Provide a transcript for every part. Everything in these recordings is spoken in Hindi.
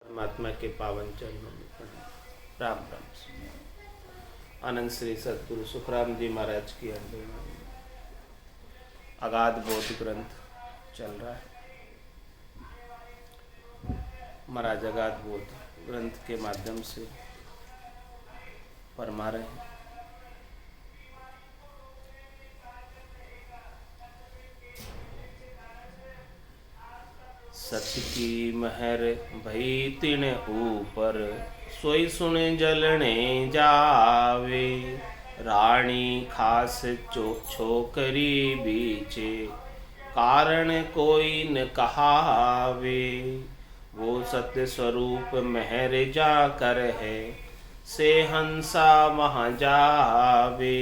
परमात्मा के पावन चरणों में प्रणाम। राम राम। आनंद श्री सतगुरु सुखराम जी महाराज की अंडोवाणी अगाध बोध ग्रंथ चल रहा है। महाराज अगाध बोध ग्रंथ के माध्यम से फरमा रहे हैं। सत्य की महर भई तिन ऊपर, सोई सुन जलने जावे। रानी खास छोकरी बीचे, कारण कोई न कहावे। वो सत्य स्वरूप महर जाकर है, से हंसा वहाँ जावे।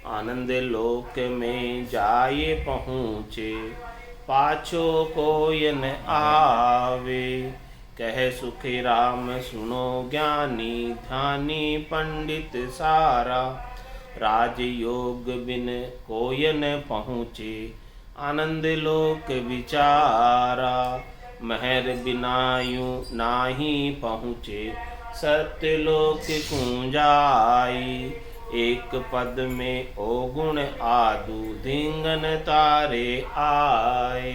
आनंद लोक में जाए पहुँचे, पाछो कोई न आवे। कह सुखी राम सुनो ज्ञानी, ध्यानी पंडित सारा। राजयोग बिन कोई न पहुँचे, आनंद लोक विचारा। महर बिना यूं नाही पहुँचे, सत्य लोक कुंजाई। एक पद में ओ गुण आदु, धिंगन तारे आए।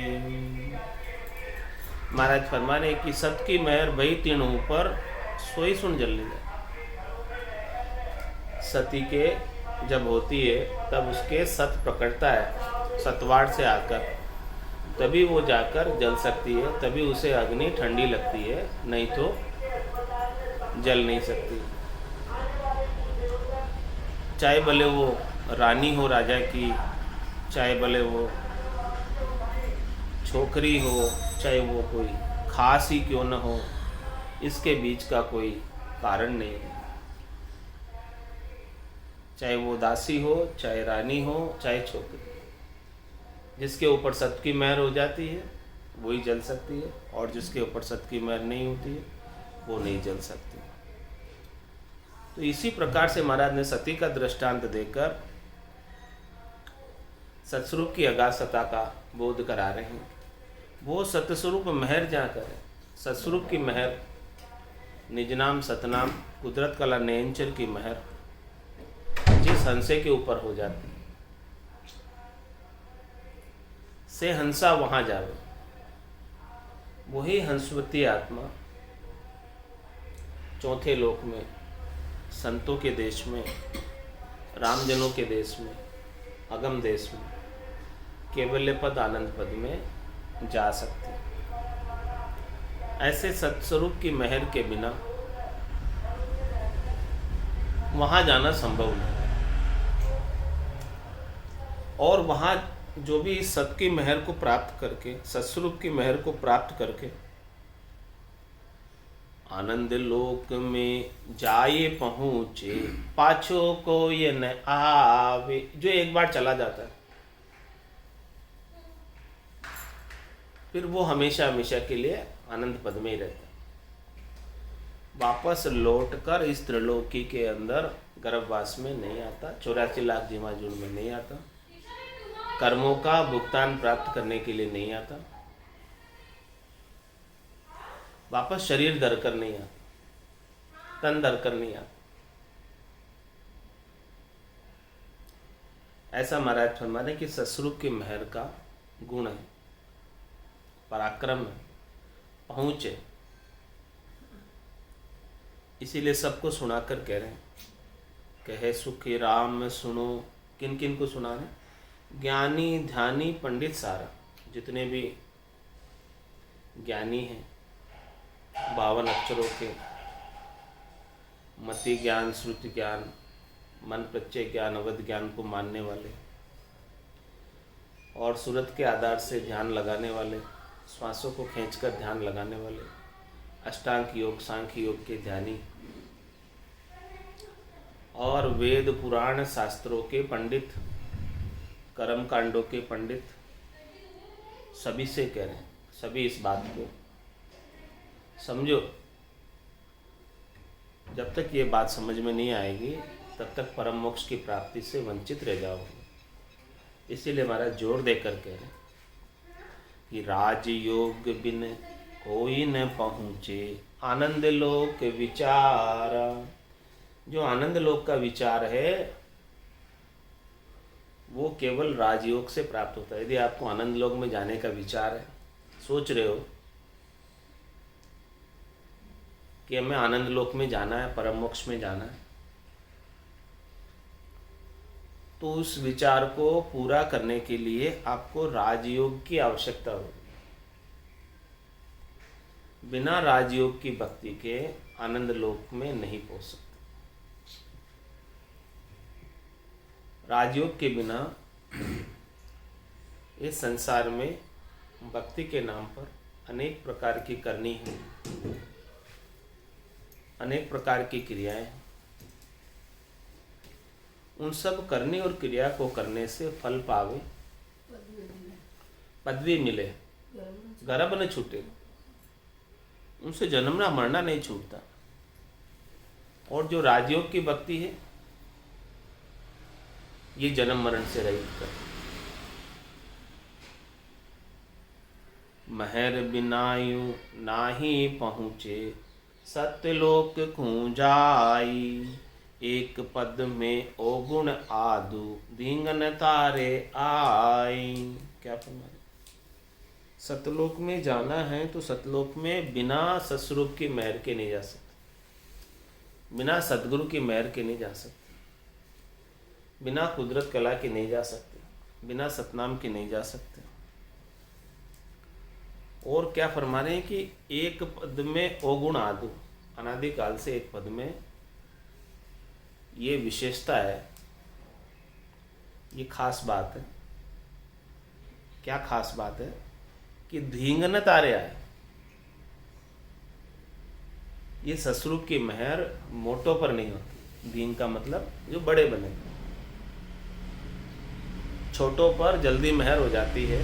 महाराज फरमा रहे कि सत की महर भई तीन ऊपर, सोई सुन जलने जाए। सती के जब होती है तब उसके सत पकड़ता है सतवाड़ से आकर, तभी वो जाकर जल सकती है, तभी उसे अग्नि ठंडी लगती है, नहीं तो जल नहीं सकती। चाहे भले वो रानी हो राजा की, चाहे भले वो छोकरी हो, चाहे वो कोई खास ही क्यों न हो, इसके बीच का कोई कारण नहीं है। चाहे वो दासी हो, चाहे रानी हो, चाहे छोकरी, जिसके ऊपर सत की महर हो जाती है वही जल सकती है, और जिसके ऊपर सत की महर नहीं होती है वो नहीं जल सकती। तो इसी प्रकार से महाराज ने सती का दृष्टांत देकर सत्स्वरूप की अगाधता का बोध करा रहे हैं। वो सतस्वरूप महर जाकर है, सत्स्वरूप की महर, निज नाम सतनाम कुदरत कला नयनचर की महर जिस हंसे के ऊपर हो जाती है, से हंसा वहां जावे। वही हंसवती आत्मा चौथे लोक में, संतों के देश में, रामजनों के देश में, अगम देश में, केवल्य पद आनंद पद में जा सकते हैं। ऐसे सत्स्वरूप की महर के बिना वहां जाना संभव नहीं। और वहां जो भी इस सत की महर को प्राप्त करके, सत्स्वरूप की महर को प्राप्त करके आनंद लोक में जाए पहुँचे, पाछो कोई न आवे। जो एक बार चला जाता है फिर वो हमेशा हमेशा के लिए आनंद पद में ही रहता है। वापस लौटकर इस त्रिलोकी के अंदर गर्भवास में नहीं आता, 84 लाख जीवाजूड़ में नहीं आता, कर्मों का भुगतान प्राप्त करने के लिए नहीं आता, वापस शरीर धर कर नहीं आता, तन धर कर नहीं आता। ऐसा महाराज फरमाते कि सत्स्वरूप की महर का गुण है, पराक्रम है, पहुँच है। इसीलिए सबको सुनाकर कह रहे हैं, कहे सुखी राम सुनो। किन किन को सुना रहे? ज्ञानी ध्यानी पंडित सारा, जितने भी ज्ञानी हैं 52 अक्षरों के, मति ज्ञान, श्रुति ज्ञान, मन प्रत्यय ज्ञान, अवध ज्ञान को मानने वाले, और सूरत के आधार से ध्यान लगाने वाले, श्वासों को खींचकर ध्यान लगाने वाले, अष्टांग योग, सांख्य योग के ध्यानी, और वेद पुराण शास्त्रों के पंडित, कर्म कांडों के पंडित, सभी से कह रहे हैं, सभी इस बात को समझो। जब तक ये बात समझ में नहीं आएगी तब तक परम मोक्ष की प्राप्ति से वंचित रह जाओगे। इसीलिए हमारा जोर देकर कह रहे हैं कि राजयोग बिन कोई न पहुँचे, आनंद लोक विचार, जो आनंद लोक का विचार है वो केवल राजयोग से प्राप्त होता है। यदि आपको आनंद लोक में जाने का विचार है, सोच रहे हो कि हमें आनंद लोक में जाना है, परम मोक्ष में जाना है, तो उस विचार को पूरा करने के लिए आपको राजयोग की आवश्यकता होगी। बिना राजयोग की भक्ति के आनंद लोक में नहीं पहुंच सकते। राजयोग के बिना इस संसार में भक्ति के नाम पर अनेक प्रकार की करनी है, अनेक प्रकार की क्रियाएं हैं। उन सब करनी और क्रिया को करने से फल पावे, पदवी मिले, गर्भ न छूटे, उनसे जन्मना मरना नहीं छूटता। और जो राजयोग की भक्ति है ये जन्म मरण से रहित कर। महर बिनायु नाही पहुँचे, सत्यलोक खूंजाई, एक पद में ओगुण आदु, धींगन तारे आई। क्या फरमाया? सतलोक में जाना है तो सतलोक में बिना सतस्वरूप की महर के नहीं जा सकते, बिना सदगुरु की महर के नहीं जा सकते, बिना कुदरत कला के नहीं जा सकते, बिना सतनाम के नहीं जा सकते। और क्या फरमा रहे हैं कि एक पद में ओगुण आदु, अनादिकाल से एक पद में ये विशेषता है, ये खास बात है। क्या खास बात है? कि धींगन तारे आए। ये ससुरूप की महर मोटों पर नहीं होती। धींग का मतलब जो बड़े बने, छोटों पर जल्दी महर हो जाती है,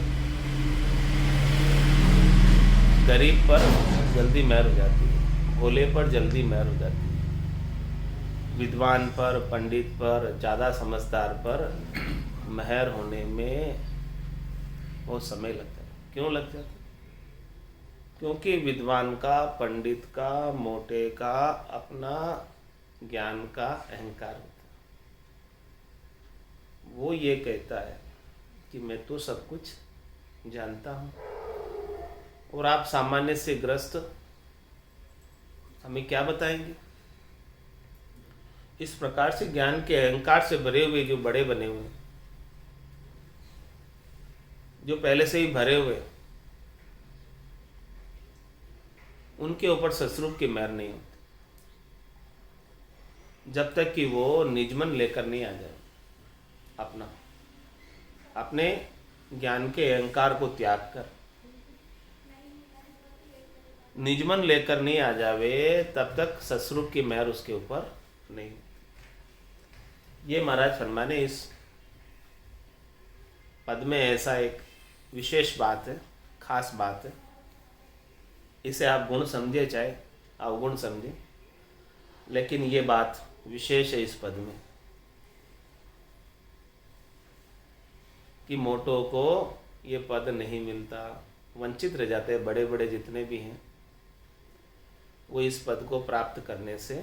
गरीब पर जल्दी महर हो जाती है, भोले पर जल्दी महर हो जाती है, विद्वान पर, पंडित पर, ज़्यादा समझदार पर महर होने में बहुत समय लगता है। क्यों लग जाता है? क्योंकि विद्वान का, पंडित का, मोटे का अपना ज्ञान का अहंकार होता है। वो ये कहता है कि मैं तो सब कुछ जानता हूँ, और आप सामान्य से ग्रस्त हमें क्या बताएंगे? इस प्रकार से ज्ञान के अहंकार से भरे हुए जो बड़े बने हुए, जो पहले से ही भरे हुए, उनके ऊपर ससुरूप की महर नहीं होती जब तक कि वो निजमन लेकर नहीं आ जाए, अपने ज्ञान के अहंकार को त्याग कर निजमन लेकर नहीं आ जावे, तब तक ससुरूप की महर उसके ऊपर नहीं। ये महाराज फरमाने इस पद में ऐसा एक विशेष बात है, खास बात है। इसे आप गुण समझे चाहे अवगुण समझे, लेकिन ये बात विशेष है इस पद में कि मोटों को ये पद नहीं मिलता, वंचित रह जाते हैं। बड़े बड़े जितने भी हैं वो इस पद को प्राप्त करने से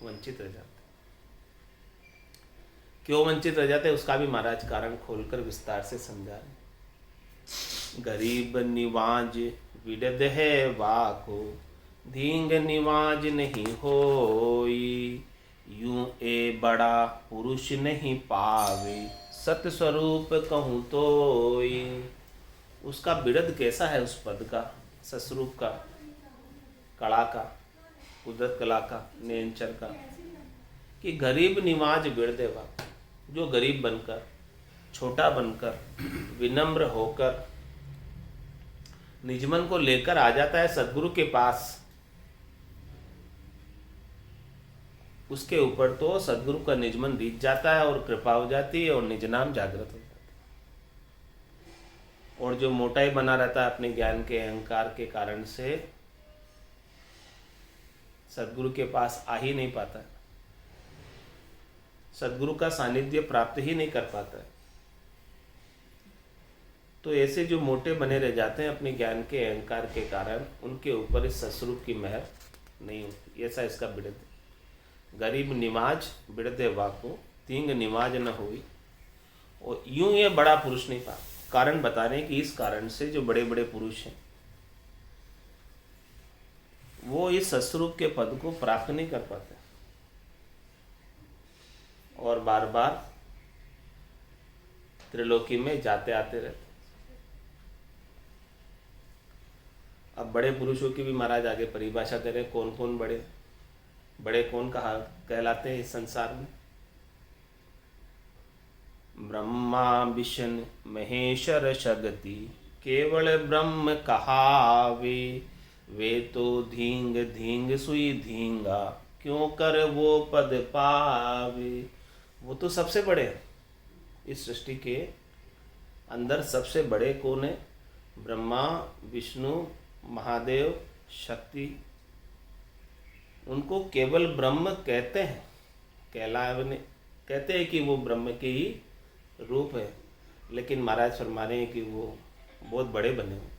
वंचित रह जाते हैं। क्यों वंचित रह जाते हैं उसका भी महाराज कारण खोलकर विस्तार से समझा रहे। गरीब निवाज विदध है वाको, धींग निवाज नहीं होई, यूं ए बड़ा पुरुष नहीं पावे, सत स्वरूप कहूँ तोई। उसका बिरद कैसा है उस पद का, सस्वरूप का, कला का, कुदरत कला का, नेंचर का, कि गरीब निवाज बिरदेवा, जो गरीब बनकर, छोटा बनकर, विनम्र होकर निजमन को लेकर आ जाता है सद्गुरु के पास, उसके ऊपर तो सद्गुरु का निजमन बीत जाता है और कृपा हो जाती है और निजनाम जागृत हो जाता है। और जो मोटाई बना रहता है अपने ज्ञान के अहंकार के कारण से, सद्गुरु के पास आ ही नहीं पाता है, सद्गुरु का सानिध्य प्राप्त ही नहीं कर पाता है, तो ऐसे जो मोटे बने रह जाते हैं अपने ज्ञान के अहंकार के कारण, उनके ऊपर इस सस्वरूप की मेहर नहीं होती। ऐसा इसका बिड़द। गरीब निमाज बिड़दे वाको, तींग निमाज न हुई। और यूं ये बड़ा पुरुष नहीं पा। कारण बता रहे हैं कि इस कारण से जो बड़े बड़े पुरुष हैं वो इस सस्वरूप के पद को प्राप्त नहीं कर पाते और बार बार त्रिलोकी में जाते आते रहते। अब बड़े पुरुषों की भी महाराज आगे परिभाषा करें, कौन कौन बड़े बड़े कौन कहा कहलाते हैं इस संसार में। ब्रह्मा विष्णु महेश्वर शक्ति केवल ब्रह्म कहावे, वे तो धींग धींग सुई धींगा क्यों कर वो पद पावे। वो तो सबसे बड़े हैं इस सृष्टि के अंदर। सबसे बड़े कौन है? ब्रह्मा विष्णु महादेव शक्ति। उनको केवल ब्रह्म कहते हैं, कहते हैं कि वो ब्रह्म के ही रूप है, लेकिन महाराज फरमा रहे हैं कि वो बहुत बड़े बने हुए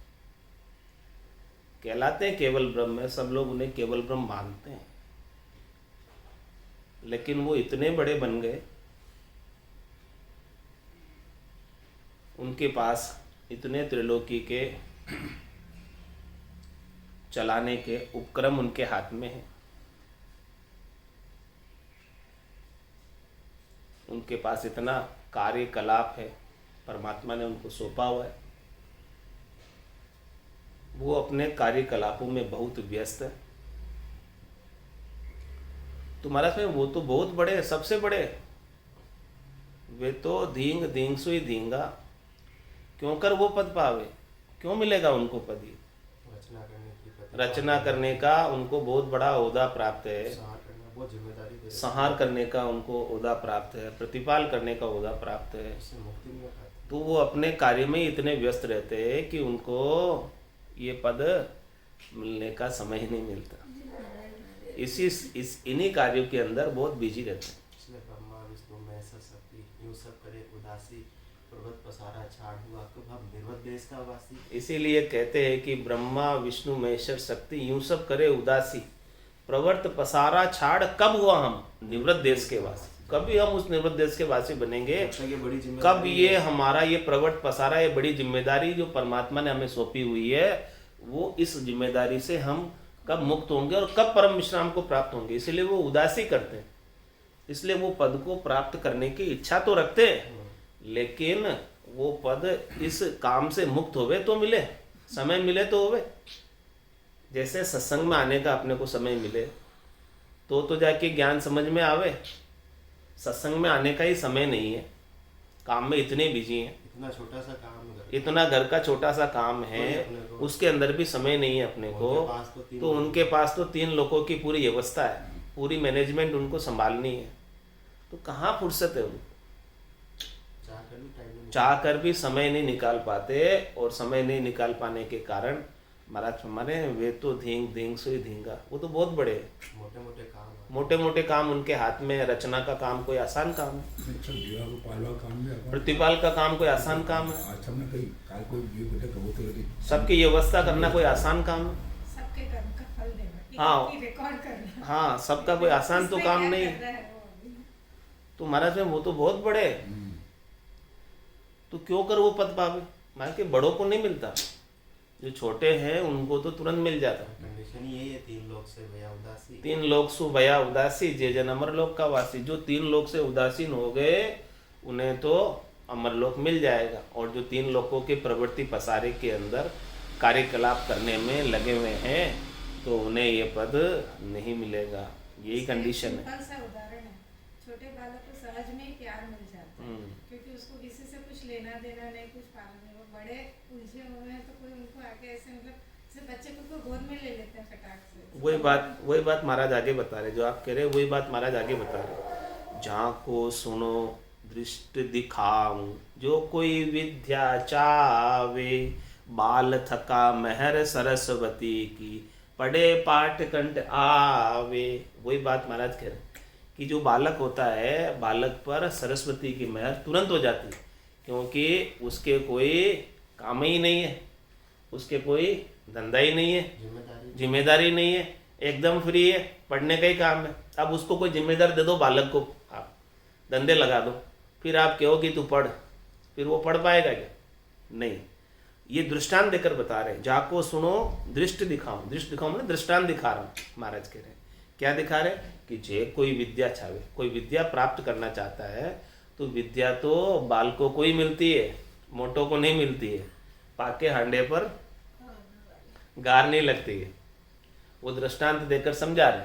कहलाते हैं। केवल ब्रह्म है, सब लोग उन्हें केवल ब्रह्म मानते हैं, लेकिन वो इतने बड़े बन गए, उनके पास इतने त्रिलोकी के चलाने के उपक्रम उनके हाथ में हैं। उनके पास इतना कार्यकलाप है, परमात्मा ने उनको सौंपा हुआ है। वो अपने कार्यकलापों में बहुत व्यस्त है। तो महाराज में वो तो बहुत बड़े हैं, सबसे बड़े। वे तो धींग धींग सुई धींगा क्यों कर वो पद पावे। क्यों मिलेगा उनको पद? ही रचना करने का उनको बहुत बड़ा ओहदा प्राप्त है, संहार करने का उनको ओहदा प्राप्त है, प्रतिपाल करने का ओहदा प्राप्त है। तो वो अपने कार्य में इतने व्यस्त रहते हैं कि उनको ये पद मिलने का समय ही नहीं मिलता। इन्हीं कार्यों के अंदर बहुत बिजी रहते हैं। ब्रह्मा विष्णु महेश्वर शक्ति यूं सब करे उदासी, पर्वत पसारा छाड़ हुआ कब हम निर्वत देश का वासी। इसीलिए कहते हैं कि ब्रह्मा विष्णु महेश्वर शक्ति यूं सब करे उदासी, प्रवर्त पसारा छाड़ कब हुआ हम निवृत्त देश के वासी। कभी हम उस निवृत्त देश के वासी बनेंगे? कब ये हमारा ये प्रवर्त पसारा, ये बड़ी जिम्मेदारी जो परमात्मा ने हमें सौंपी हुई है, वो इस जिम्मेदारी से हम कब मुक्त होंगे और कब परम विश्राम को प्राप्त होंगे। इसलिए वो उदासी करते हैं। इसलिए वो पद को प्राप्त करने की इच्छा तो रखते हैं, लेकिन वो पद इस काम से मुक्त होवे तो मिले, समय मिले तो होवे। जैसे सत्संग में आने का अपने को समय मिले तो जाके ज्ञान समझ में आवे। सत्संग में आने का ही समय नहीं है, काम में इतने बिजी हैं। इतना छोटा सा काम, इतना घर का छोटा सा काम है, उसके अंदर भी समय नहीं है अपने को। तो उनके पास तो 3 लोगों की पूरी व्यवस्था है, पूरी मैनेजमेंट उनको संभालनी है। तो कहाँ फुर्सत है उनको? चाह कर भी समय नहीं निकाल पाते, और समय नहीं निकाल पाने के कारण महाराज हमारे वे तो धींग धींग सुई धींगा। वो तो बहुत बड़े मोटे मोटे काम उनके हाथ में। रचना का काम कोई आसान काम है, प्रतिपाल का काम कोई आसान काम है, सबकी व्यवस्था करना कोई आसान काम है। सबके कर्म का फल देना, हाँ रिकॉर्ड करना, हाँ, सबका कोई आसान तो काम नहीं। तो महाराज में वो तो बहुत बड़े, तो क्यों कर वो पद पावे? मान के बड़ों को नहीं मिलता, जो छोटे हैं उनको तो तुरंत मिल जाता। कंडीशन यही है, 3 लोग से भया उदासी, 3 लोग सु भया उदासी, जे जन अमर लोक का वासी। जो 3 लोग से उदासीन हो गए उन्हें तो अमर लोक मिल जाएगा, और जो 3 लोगों के प्रवृत्ति पसारे के अंदर कार्यकलाप करने में लगे हुए हैं तो उन्हें ये पद नहीं मिलेगा। यही कंडीशन है। सिंपल सा उदाहरण है, छोटे बालक को सहज में ही प्यार मिल जाता है, क्योंकि उसको किसी से कुछ लेना देना नहीं, कुछ पालन नहीं। वो बड़े उलझे हुए हैं तो कोई उनको आगे ऐसे मतलब बच्चे को गोद में ले लेते हैं फटाक से। वही बात महाराज आगे बता रहे, जो आप कह रहे वही बात महाराज आगे बता रहे। जहाँ को सुनो दृष्टि दिखाऊं, जो कोई विद्या चावे, बाल थका महर सरस्वती की, पढ़े पाठ कंठ आवे। वही बात महाराज कह रहे कि जो बालक होता है, बालक पर सरस्वती की महर तुरंत हो जाती है, क्योंकि उसके कोई काम ही नहीं है, उसके कोई धंधा ही नहीं है, जिम्मेदारी नहीं है, एकदम फ्री है, पढ़ने का ही काम है। अब उसको कोई जिम्मेदार दे दो बालक को, आप धंधे लगा दो, फिर आप कहो कि तू पढ़, फिर वो पढ़ पाएगा क्या? नहीं। ये दृष्टांत देकर बता रहे, जाको सुनो दृष्टि दिखाओ। दृष्टि दिखाओ मतलब दृष्टांत दिखा रहा हूँ। महाराज कह रहे क्या दिखा रहे कि जे कोई विद्या चाहे, कोई विद्या प्राप्त करना चाहता है तो विद्या तो बालकों को ही मिलती है, मोटों को नहीं मिलती है। पाके हांडे पर गार नहीं लगती है। वो दृष्टांत देकर समझा रहे।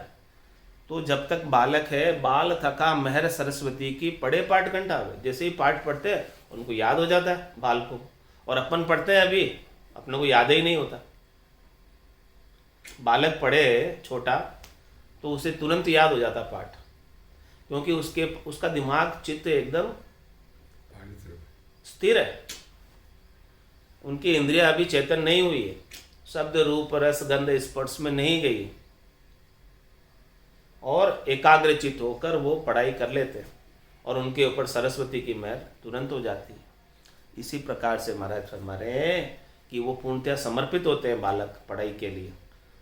तो जब तक बालक है, बाल थका महर सरस्वती की पढ़े पाठ कंठावे। जैसे ही पाठ पढ़ते हैं उनको याद हो जाता है बाल को, और अपन पढ़ते हैं अभी अपने को याद ही नहीं होता। बालक पढ़े छोटा तो उसे तुरंत याद हो जाता पाठ, क्योंकि उसका दिमाग चित्त एकदम स्थिर है। उनकी इंद्रिया अभी चेतन नहीं हुई है, शब्द रूप रस गंध स्पर्श में नहीं गई, और एकाग्रचित होकर वो पढ़ाई कर लेते हैं और उनके ऊपर सरस्वती की मेहर तुरंत हो जाती है। इसी प्रकार से महाराज फरमा रहे हैं कि वो पूर्णतया समर्पित होते हैं बालक पढ़ाई के लिए,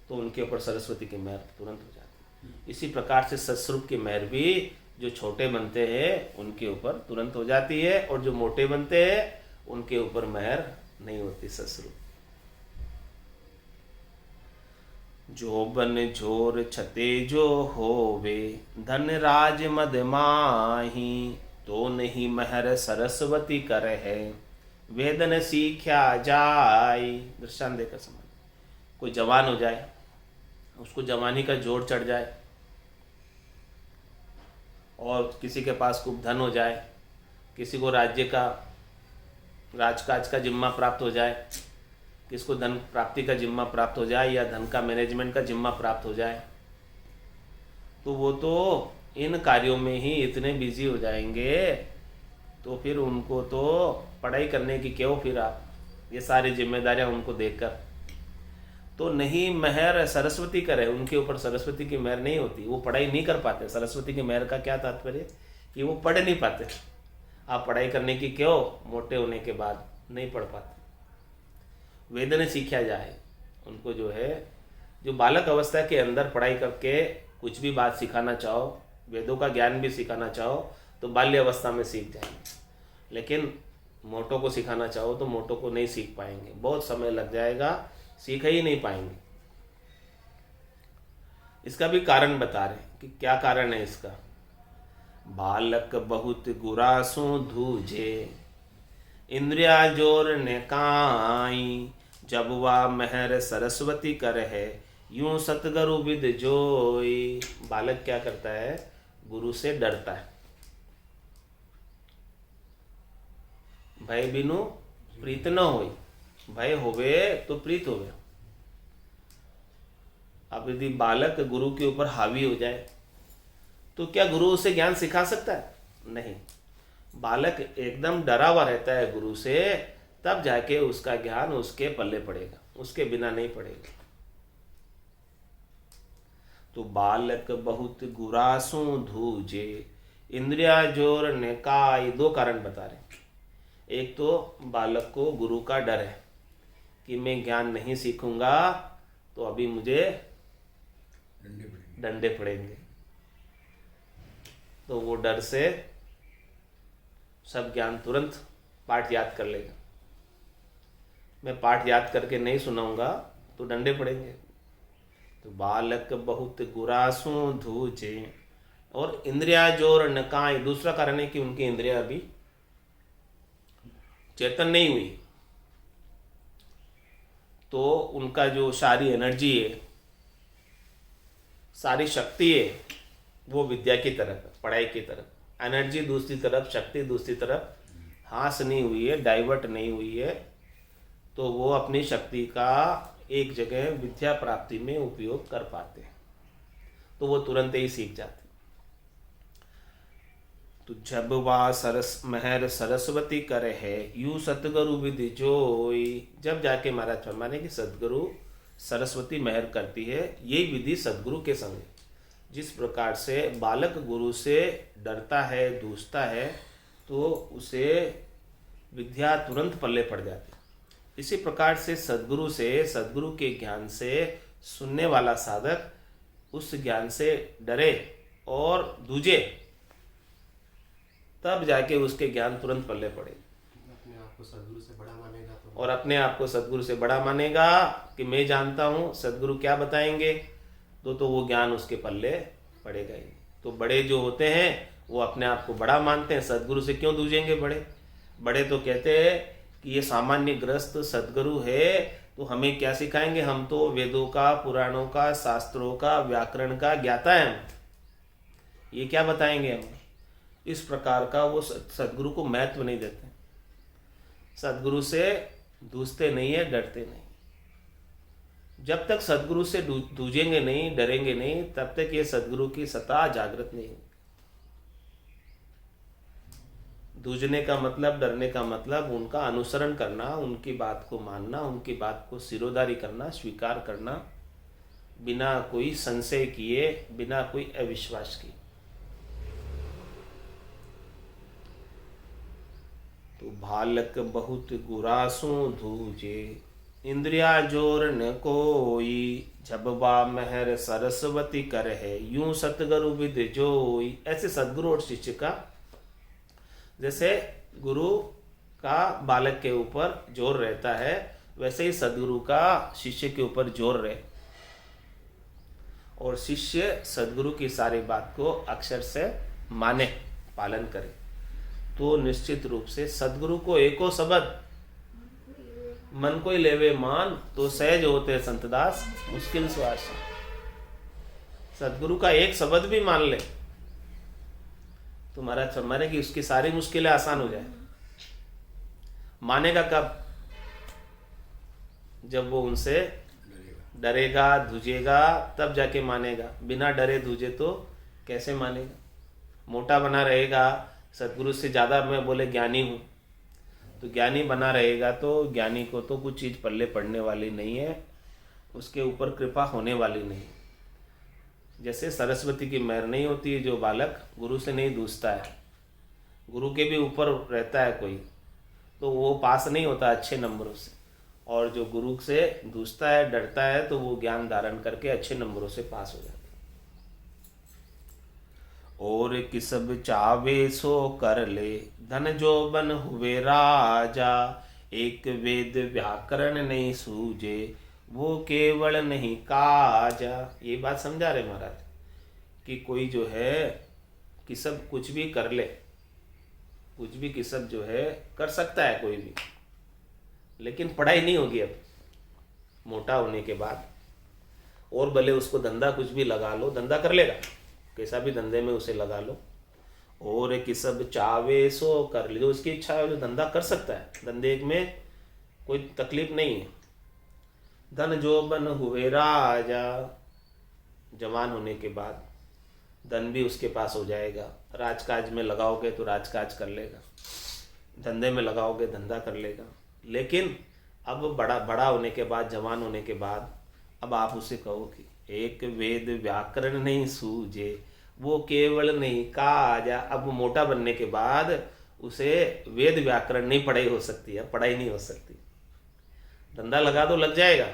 तो उनके ऊपर सरस्वती की मेहर तुरंत हो जाती है। इसी प्रकार से सत्स्वरूप की मेहर भी जो छोटे बनते हैं उनके ऊपर तुरंत हो जाती है, और जो मोटे बनते हैं उनके ऊपर मेहर नहीं होती सत्स्वरूप। जो बन जोर छते जो होवे धन राज मद माही, तो नहीं महर सरस्वती कर है वेदन सीख्या जाय। दृष्टांत देकर समझ। कोई जवान हो जाए, उसको जवानी का जोर चढ़ जाए, और किसी के पास खूब धन हो जाए, किसी को राज्य का राजकाज का जिम्मा प्राप्त हो जाए, किसको धन प्राप्ति का जिम्मा प्राप्त हो जाए या धन का मैनेजमेंट का जिम्मा प्राप्त हो जाए, तो वो तो इन कार्यों में ही इतने बिजी हो जाएंगे, तो फिर उनको तो पढ़ाई करने की क्यों फिर आप ये सारी जिम्मेदारियां उनको देकर। तो नहीं महर सरस्वती करे, उनके ऊपर सरस्वती की मेहर नहीं होती, वो पढ़ाई नहीं कर पाते। सरस्वती की मेहर का क्या तात्पर्य कि वो पढ़ नहीं पाते। आप पढ़ाई करने की क्यों, मोटे होने के बाद नहीं पढ़ पाते। वेदन सीखा जाए, उनको जो है जो बालक अवस्था के अंदर पढ़ाई करके कुछ भी बात सिखाना चाहो, वेदों का ज्ञान भी सिखाना चाहो तो बाल्य अवस्था में सीख जाएंगे, लेकिन मोटों को सिखाना चाहो तो मोटों को नहीं सीख पाएंगे, बहुत समय लग जाएगा, सीख ही नहीं पाएंगे। इसका भी कारण बता रहे कि क्या कारण है इसका। बालक बहुत गुरासु धूजे इंद्रिया जोर ने काई, जब वह महर सरस्वती कर है यूं सतगुरु विद जोई। बालक क्या करता है, गुरु से डरता है। भय बिनु प्रीत न होई, भय होवे तो प्रीत होवे। अब यदि बालक गुरु के ऊपर हावी हो जाए तो क्या गुरु उसे ज्ञान सिखा सकता है? नहीं। बालक एकदम डरा हुआ रहता है गुरु से, तब जाके उसका ज्ञान उसके पल्ले पड़ेगा, उसके बिना नहीं पड़ेगा। तो बालक बहुत गुरासु धूजे इंद्रिया जोर ने काई, दो कारण बता रहे। एक तो बालक को गुरु का डर है कि मैं ज्ञान नहीं सीखूंगा तो अभी मुझे डंडे पड़ेंगे, तो वो डर से सब ज्ञान तुरंत पाठ याद कर लेगा। मैं पाठ याद करके नहीं सुनाऊंगा तो डंडे पड़ेंगे। तो बालक बहुत गुरासु धूजे, और इंद्रिया जोर नकाई, दूसरा कारण है कि उनकी इंद्रिया अभी चेतन नहीं हुई, तो उनका जो सारी एनर्जी है, सारी शक्ति है, वो विद्या की तरफ, पढ़ाई की तरफ। एनर्जी दूसरी तरफ, शक्ति दूसरी तरफ हास नहीं हुई है, डाइवर्ट नहीं हुई है, तो वो अपनी शक्ति का एक जगह विद्या प्राप्ति में उपयोग कर पाते हैं, तो वो तुरंत ही सीख जाते। तो जब वा महर सरस्वती करे है यू सतगुरु विधि जोई, जब जाके महाराज फरमाने की सदगुरु सरस्वती महर करती है, यही विधि सदगुरु के संग। जिस प्रकार से बालक गुरु से डरता है, दूसता है, तो उसे विद्या तुरंत पल्ले पड़ जाती है। इसी प्रकार से सद्गुरु के ज्ञान से सुनने वाला साधक उस ज्ञान से डरे और दूजे, तब जाके उसके ज्ञान तुरंत पल्ले पड़े। अपने आप को सदगुरु से बड़ा मानेगा तो, और अपने आप को सद्गुरु से बड़ा मानेगा कि मैं जानता हूँ सद्गुरु क्या बताएंगे, तो वो ज्ञान उसके पल्ले पड़ेगा ही। तो बड़े जो होते हैं वो अपने आप को बड़ा मानते हैं, सद्गुरु से क्यों दूजेंगे बड़े? बड़े तो कहते हैं कि ये सामान्य ग्रस्त सद्गुरु है तो हमें क्या सिखाएंगे, हम तो वेदों का, पुराणों का, शास्त्रों का, व्याकरण का ज्ञाता है, ये क्या बताएंगे हमें? इस प्रकार का वो सद्गुरु को महत्व नहीं देते, सद्गुरु से दूसते नहीं है, डरते नहीं। जब तक सद्गुरु से दूजेंगे नहीं, डरेंगे नहीं, तब तक ये सद्गुरु की सत्ता जागृत नहीं होगी। दूजने का मतलब, डरने का मतलब उनका अनुसरण करना, उनकी बात को मानना, उनकी बात को सिरोधारी करना, स्वीकार करना, बिना कोई संशय किए, बिना कोई अविश्वास किए। तो बालक बहुत गुरासों दूजे, इंद्रिया जोर न कोई, जब बा महर सरस्वती कर है, यूं सतगुरु विद जोई। ऐसे सदगुरु और शिष्य का, जैसे गुरु का बालक के ऊपर जोर रहता है, वैसे ही सदगुरु का शिष्य के ऊपर जोर रहे, और शिष्य सदगुरु की सारी बात को अक्षर से माने, पालन करे, तो निश्चित रूप से सदगुरु को एको शब्द मन को ही लेवे मान, तो सहज होते संतदास मुश्किल श्वास। सदगुरु का एक शब्द भी मान ले तो महाराज फरमाने कि उसकी सारी मुश्किलें आसान हो जाए। मानेगा कब? जब वो उनसे डरेगा, धुजेगा, तब जाके मानेगा। बिना डरे धुजे तो कैसे मानेगा? मोटा बना रहेगा, सदगुरु से ज़्यादा मैं बोले ज्ञानी हूँ, तो ज्ञानी बना रहेगा तो ज्ञानी को तो कुछ चीज़ पल्ले पड़ने वाली नहीं है, उसके ऊपर कृपा होने वाली नहीं। जैसे सरस्वती की मेहर नहीं होती है, जो बालक गुरु से नहीं दूसता है, गुरु के भी ऊपर रहता है कोई, तो वो पास नहीं होता अच्छे नंबरों से, और जो गुरु से दूसता है, डरता है, तो वो ज्ञान धारण करके अच्छे नंबरों से पास हो जाता है। और किसब चावे सो कर ले, धन जो बन हुए राजा, एक वेद व्याकरण नहीं सूझे, वो केवल नहीं काजा। ये बात समझा रहे महाराज कि कोई जो है किसब कुछ भी कर ले, कुछ भी किसब जो है कर सकता है कोई भी, लेकिन पढ़ाई नहीं होगी अब मोटा होने के बाद। और भले उसको धंधा कुछ भी लगा लो, धंधा कर लेगा, कैसा भी धंधे में उसे लगा लो। और किसब चावे सो कर ले, जो उसकी इच्छा है जो धंधा कर सकता है, धंधे में कोई तकलीफ नहीं है। धन जो बन हुए राजा, जवान होने के बाद धन भी उसके पास हो जाएगा। राजकाज में लगाओगे तो राजकाज कर लेगा, धंधे में लगाओगे धंधा कर लेगा। लेकिन अब बड़ा होने के बाद, जवान होने के बाद, अब आप उसे कहो कि एक वेद व्याकरण नहीं सूझे, वो केवल नहीं काजा। अब मोटा बनने के बाद उसे वेद व्याकरण नहीं पढ़ाई हो सकती है, पढ़ाई नहीं हो सकती। धंधा लगा दो लग जाएगा,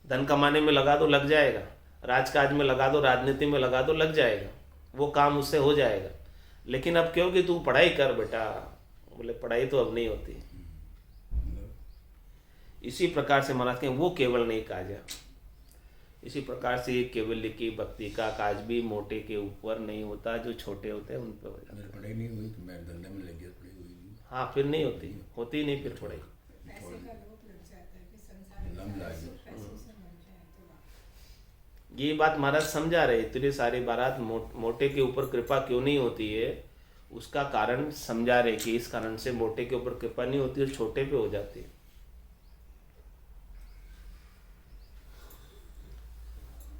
धन कमाने में लगा दो लग जाएगा, राजकाज में लगा दो, राजनीति में लगा दो लग जाएगा, वो काम उससे हो जाएगा। लेकिन अब क्यों कि तू पढ़ाई कर बेटा, बोले पढ़ाई तो अब नहीं होती। इसी प्रकार से महाराज कहें वो केवल नहीं काजा। इसी प्रकार से ये केवल्य की भक्ति का काज भी मोटे के ऊपर नहीं होता, जो छोटे होते हैं उन पर हो जाता है। पढ़ाई नहीं हुई तो मैं धंधे में लग गया, पढ़ाई हुई नहीं। हाँ, फिर नहीं होती, होती नहीं फिर पढ़ाई। ये बात महाराज समझा रहे, इतनी सारी बारात मोटे के ऊपर कृपा क्यों नहीं होती है, उसका कारण समझा रहे कि इस कारण से मोटे के ऊपर कृपा नहीं होती और छोटे पे हो जाती है।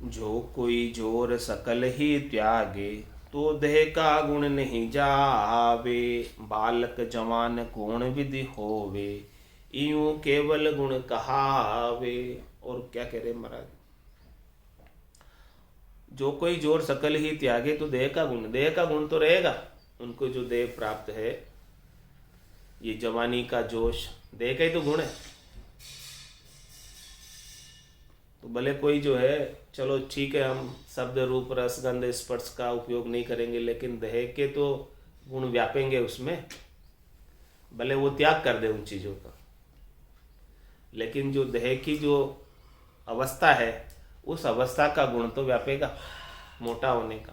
जो कोई जोर सकल ही त्यागे, तो देह का गुण नहीं जावे, बालक जवान गुण विधि होवे, यूं केवल गुण कहावे। और क्या कह रहे महाराज, जो कोई जोर सकल ही त्यागे, तो देह का गुण तो रहेगा। उनको जो देह प्राप्त है, ये जवानी का जोश देह का ही तो गुण है, तो भले कोई जो है, चलो ठीक है, हम शब्द रूप रस गंध स्पर्श का उपयोग नहीं करेंगे, लेकिन देह के तो गुण व्यापेंगे उसमें, भले वो त्याग कर दे उन चीज़ों का, लेकिन जो देह की जो अवस्था है उस अवस्था का गुण तो व्यापेगा, मोटा होने का।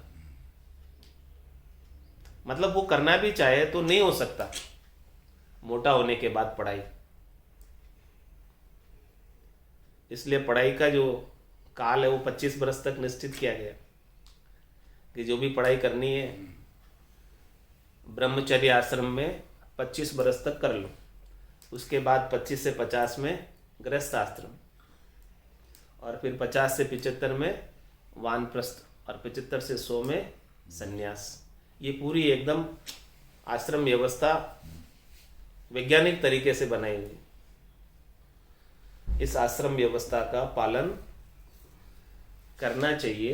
मतलब वो करना भी चाहे तो नहीं हो सकता मोटा होने के बाद पढ़ाई। इसलिए पढ़ाई का जो काल है वो 25 बरस तक निश्चित किया गया कि जो भी पढ़ाई करनी है ब्रह्मचर्य आश्रम में 25 बरस तक कर लो, उसके बाद 25 से 50 में गृहस्थ आश्रम, और फिर 50 से 75 में वानप्रस्थ, और 75 से 100 में संन्यास। ये पूरी एकदम आश्रम व्यवस्था वैज्ञानिक तरीके से बनाई हुई। इस आश्रम व्यवस्था का पालन करना चाहिए।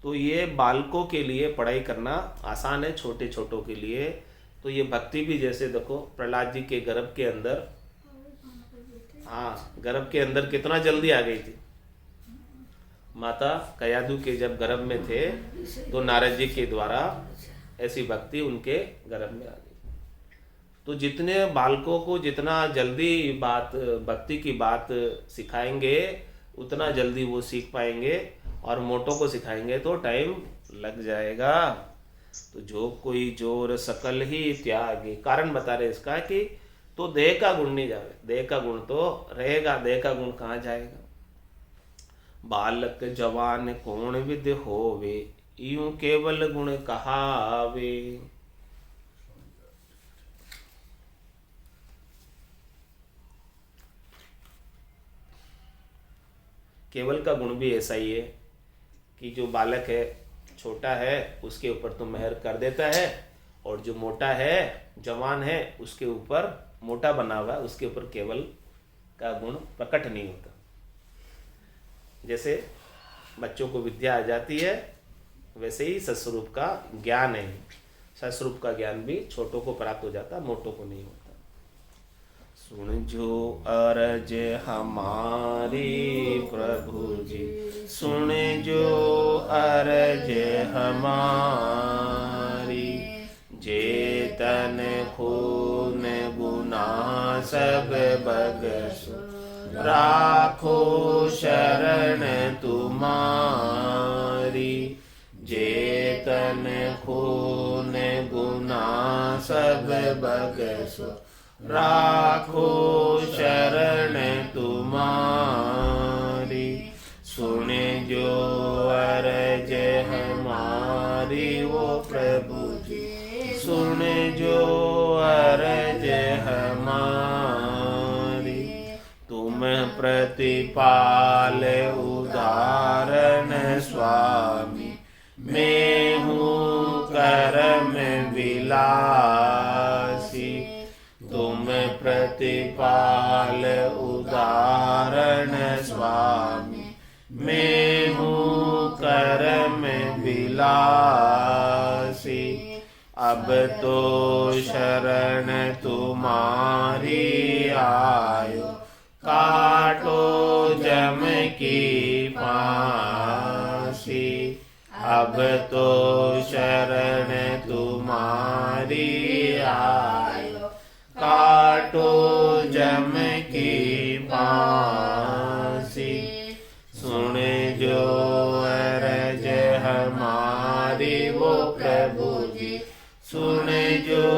तो ये बालकों के लिए पढ़ाई करना आसान है, छोटे छोटों के लिए। तो ये भक्ति भी, जैसे देखो प्रहलाद जी के गर्भ के अंदर, हाँ, गर्भ के अंदर कितना जल्दी आ गई थी। माता कयादु के जब गर्भ में थे तो नारद जी के द्वारा ऐसी भक्ति उनके गर्भ में आ गई। तो जितने बालकों को जितना जल्दी भक्ति की बात सिखाएंगे उतना जल्दी वो सीख पाएंगे, और मोटों को सिखाएंगे तो टाइम लग जाएगा। तो जो कोई जोर सकल ही त्यागी, कारण बता रहे इसका कि तो देह का गुण नहीं जावे, देह का गुण तो रहेगा, देह का गुण कहाँ जाएगा। बालक जवान कौन विद होवे, यूं केवल गुण कहावे। केवल का गुण भी ऐसा ही है कि जो बालक है, छोटा है, उसके ऊपर तो मेहर कर देता है, और जो मोटा है, जवान है, उसके ऊपर मोटा बना हुआ है, उसके ऊपर केवल का गुण प्रकट नहीं होता। जैसे बच्चों को विद्या आ जाती है, वैसे ही सस्वरूप का ज्ञान है, सस्वरूप का ज्ञान भी छोटों को प्राप्त हो जाता, मोटों को नहीं होता। सुन जो अरज हमारी प्रभु जी, सुन जो अरज हमारी, जेतन खून गुना सब बगसु, राखो शरण तुम्हारी। जेतन खून गुना सब बगसु, राखो शरण तुम्हारी। सुन जो अरज हमारी वो प्रभु जी, सुन जो अरज हमारी। तुम प्रतिपाल उदाहरण स्वामी, मैं हूँ कर्म विलासी। तुम प्रतिपाल उदाहरण स्वामी, मैं हूँ कर्म विलासी। अब तो शरण तुम्हारी आयो, काटो जम की फांसी। अब तो शरण तुम्हारी आयो, काटो जम की फांसी। सुन जो अरज हमारी वो प्रभु जी, सुन जो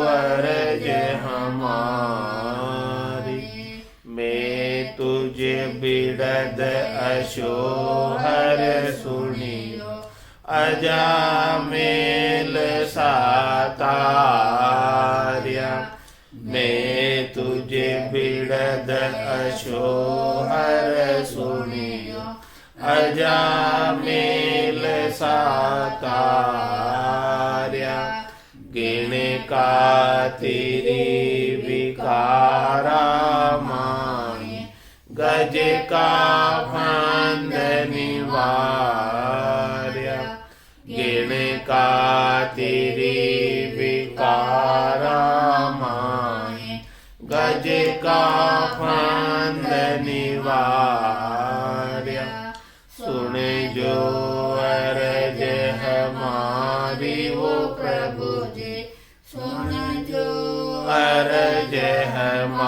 अरज हमारी। मैं तुझे बिड़द अशोहर सुनियो, अजामेल सातार्या। मैं तुझे बिड़द अशोहर सुनियो, अजामेल सातार्या। गिण का तेरी विकारा माई, गज का फांद निवार्या। गिण का तेरी विकारा माई, गज का फांद निवार्या। अरज हमारी।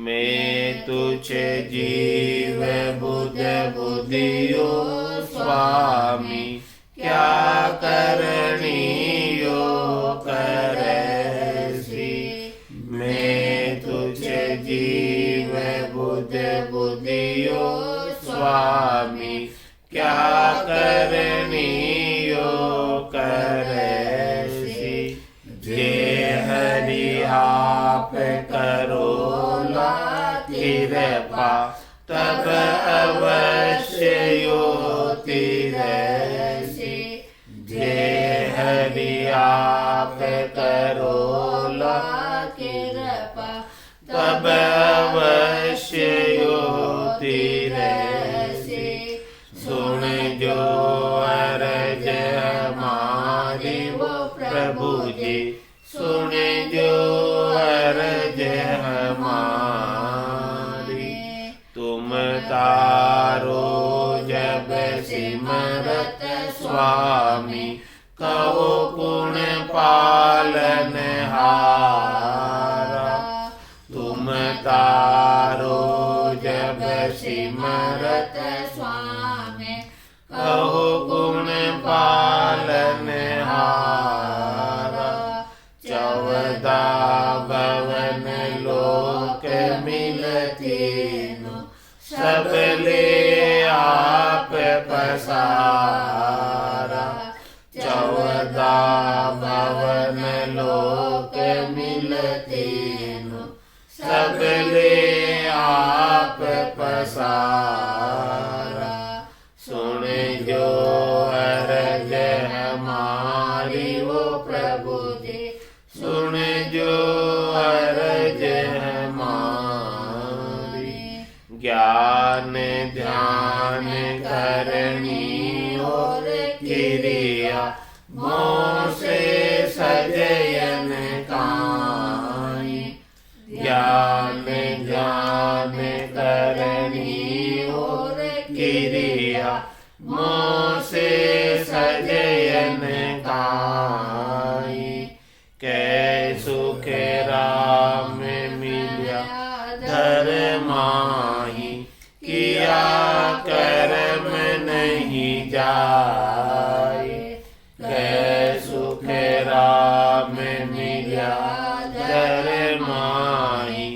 मैं तुझे जीव बुध बुधियो स्वामी, क्या करनियो करसी। मैं तुझे जीव बुध बुधियो स्वामी, क्या करनियो करसी। जे हरि आप करो ला कृपा, तब अवश्य योति रहसी। जे हरि आप करो ला कृपा, तब अवश्य योति रहसी। सुन जो अरज हमारी वो प्रभु जी, सुन जो अरज हमारी। तुम तारो जब सिमरत स्वामी, कहो गुण पालनहारा। तुम तारो जब सिमरत स्वामी, कहो गुण पालनहारा। 14 भवन लोक मिलतीनो, सब ले आप पसारा। 14 भवन लोक मिलतीनो, सब ले आप पसारा। सुन जो अरज हमारी वो प्रभु जी, सुन जो अरज हमारी। ज्ञान ध्यान करनी और क्रिया, मोह से सजयन काई। ज्ञान ध्यान करनी और क्रिया, मोह से सजयन काई। कै सुख राम मिल्या धर्माहि, किया कर्म नहीं जाए। कै सुख राम मिल्या धर्माहि,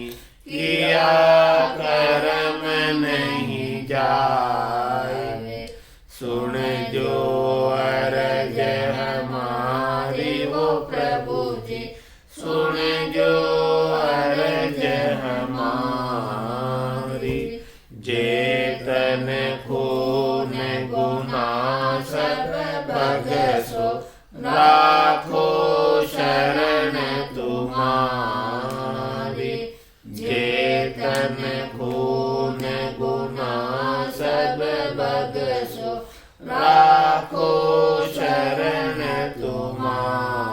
किया कर्म नहीं जाए। सुन जो अरज हमारी वो प्रभु जी, सुन जो अरज हमारी। जेतन खून गुना सब बगसो, राखो शरण तुम्हारी। जेतन खून गुना सब बगसो, राखो शरण तुम्हारी।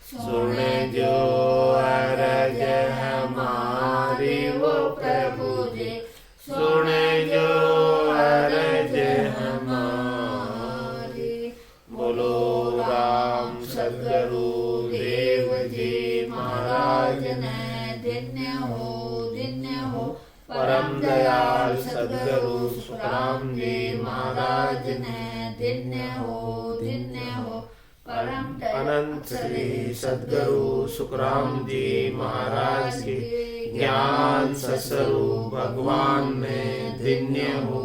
सुन जो अरज हमारी वो प्रभु जी, सुन जो अरज हमारी। बोलो राम सद्गुरु देव जी महाराज ने धन्य हो। परम दयाल सद्गुरु सुखराम जी महाराज ने धन्य हो। परम अनंत श्री सद्गुरु सुखराम जी महाराज के ज्ञान सस्वरूप भगवान ने धन्य हो।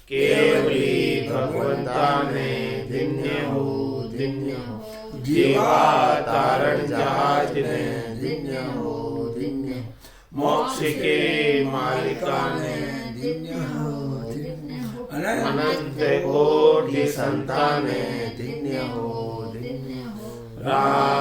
केवली भगवंता ने धन्य हो। जीवा तारण जहाज ने धन्य हो। मोक्ष के मालिका ने धन्य हो। अनंत कोटि संतान ने धन्य हो। राम